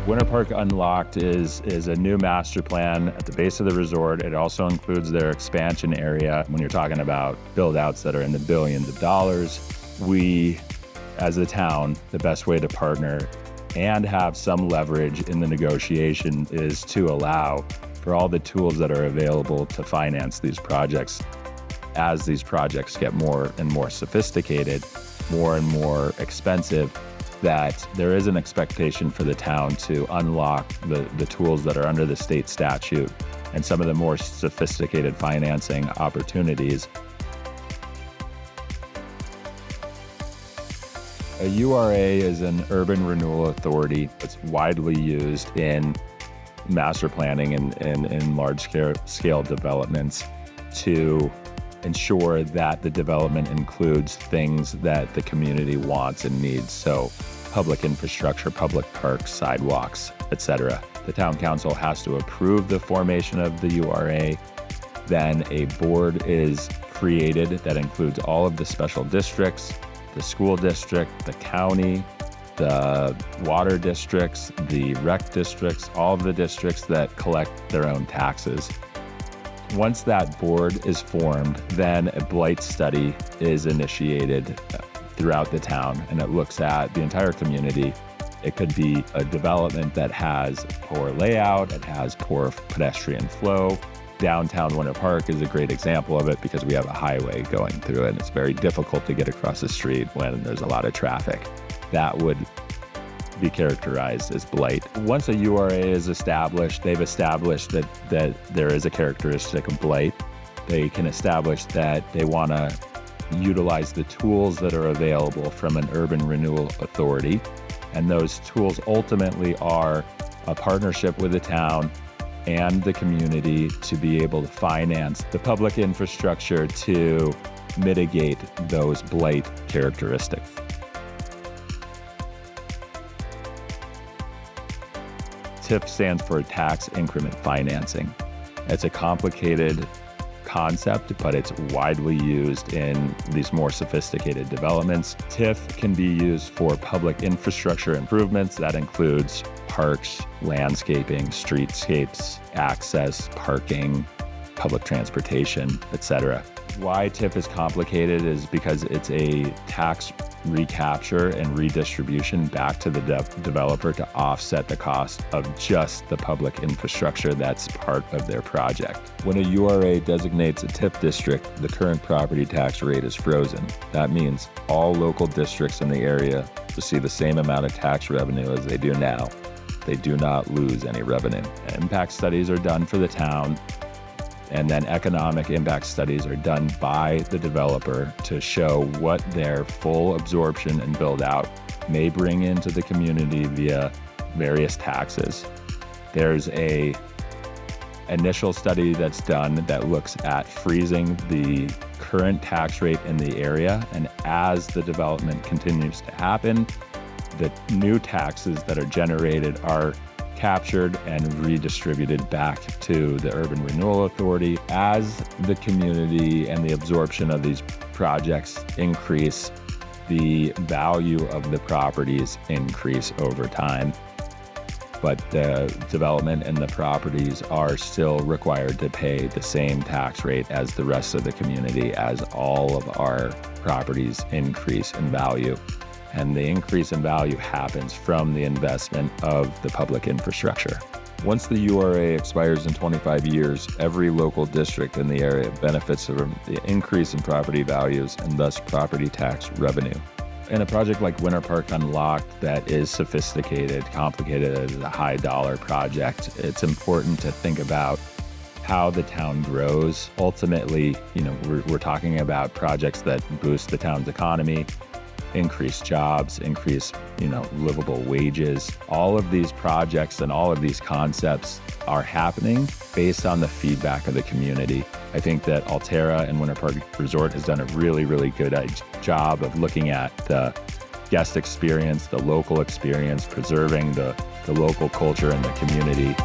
Winter Park Unlocked is a new master plan at the base of the resort. It also includes their expansion area. When you're talking about build-outs that are in the billions of dollars, we, as a town, the best way to partner and have some leverage in the negotiation is to allow for all the tools that are available to finance these projects. As these projects get more and more sophisticated, more and more expensive, that there is an expectation for the town to unlock the tools that are under the state statute and some of the more sophisticated financing opportunities. A URA is an urban renewal authority. It's widely used in master planning and in large-scale developments to ensure that the development includes things that the community wants and needs. So public infrastructure, public parks, sidewalks, etc. The town council has to approve the formation of the URA. Then a board is created that includes all of the special districts, the school district, the county, the water districts, the rec districts, all of the districts that collect their own taxes. Once that board is formed, then a blight study is initiated throughout the town, and it looks at the entire community. It could be a development that has poor layout, it has poor pedestrian flow. Downtown Winter Park is a great example of it because we have a highway going through it, and it's very difficult to get across the street when there's a lot of traffic. That would be characterized as blight. Once a URA is established, they've established that there is a characteristic of blight. They can establish that they want to utilize the tools that are available from an urban renewal authority. And those tools ultimately are a partnership with the town and the community to be able to finance the public infrastructure to mitigate those blight characteristics. TIF stands for tax increment financing. It's a complicated concept, but it's widely used in these more sophisticated developments. TIF can be used for public infrastructure improvements. That includes parks, landscaping, streetscapes, access, parking, public transportation, etc. Why TIF is complicated is because it's a tax recapture and redistribution back to the developer to offset the cost of just the public infrastructure that's part of their project. When a URA designates a TIF district, the current property tax rate is frozen. That means all local districts in the area receive the same amount of tax revenue as they do now. They do not lose any revenue. Impact studies are done for the town, and then economic impact studies are done by the developer to show what their full absorption and build out may bring into the community via various taxes. There's a initial study that's done that looks at freezing the current tax rate in the area, and as the development continues to happen, the new taxes that are generated are captured and redistributed back to the Urban Renewal Authority. As the community and the absorption of these projects increase, the value of the properties increase over time. But the development and the properties are still required to pay the same tax rate as the rest of the community as all of our properties increase in value. And the increase in value happens from the investment of the public infrastructure. Once the URA expires in 25 years, every local district in the area benefits from the increase in property values and thus property tax revenue. In a project like Winter Park Unlocked that is sophisticated, complicated, a high dollar project, it's important to think about how the town grows. Ultimately, we're talking about projects that boost the town's economy, increase jobs, increase, livable wages. All of these projects and all of these concepts are happening based on the feedback of the community. I think that Alterra and Winter Park Resort has done a really, really good job of looking at the guest experience, the local experience, preserving the local culture and the community.